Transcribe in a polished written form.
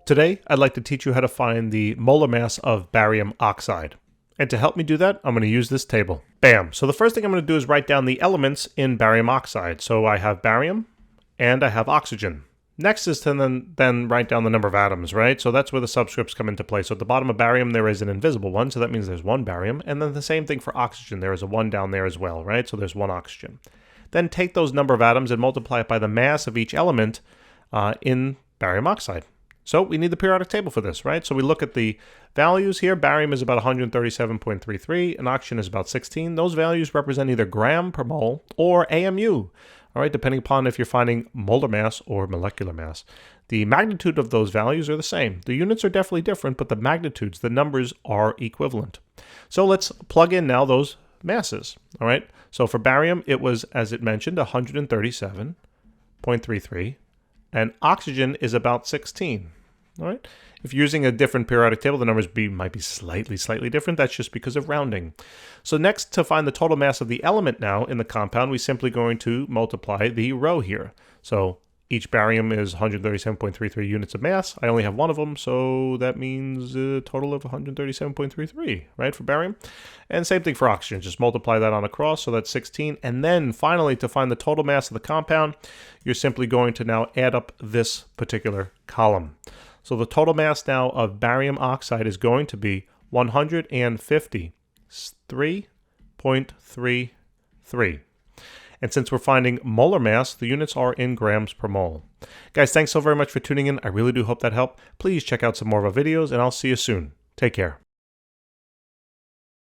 Today, I'd like to teach you how to find the molar mass of barium oxide. And to help me do that, I'm going to use this table. Bam! So the first thing I'm going to do is write down the elements in barium oxide. So I have barium and I have oxygen. Next is to then write down the number of atoms, right? So that's where the subscripts come into play. So at the bottom of barium, there is an invisible one, so that means there's one barium. And then the same thing for oxygen. There is a 1 down there as well, right? So there's one oxygen. Then take those number of atoms and multiply it by the mass of each element in barium oxide. So we need the periodic table for this, right? So we look at the values here. Barium is about 137.33 and oxygen is about 16. Those values represent either gram per mole or AMU, all right, depending upon if you're finding molar mass or molecular mass. The magnitude of those values are the same. The units are definitely different, but the magnitudes, the numbers are equivalent. So let's plug in now those masses, all right? So for barium, it was, as it mentioned, 137.33. And oxygen is about 16. All right. If you're using a different periodic table, the numbers might be slightly different. That's just because of rounding. So next, to find the total mass of the element now in the compound, we're simply going to multiply the row here. So each barium is 137.33 units of mass. I only have one of them, so that means a total of 137.33, right, for barium. And same thing for oxygen. Just multiply that on across, so that's 16. And then finally, to find the total mass of the compound, you're simply going to now add up this particular column. So the total mass now of barium oxide is going to be 153.33. And since we're finding molar mass, the units are in grams per mole. Guys, thanks so very much for tuning in. I really do hope that helped. Please check out some more of our videos, and I'll see you soon. Take care.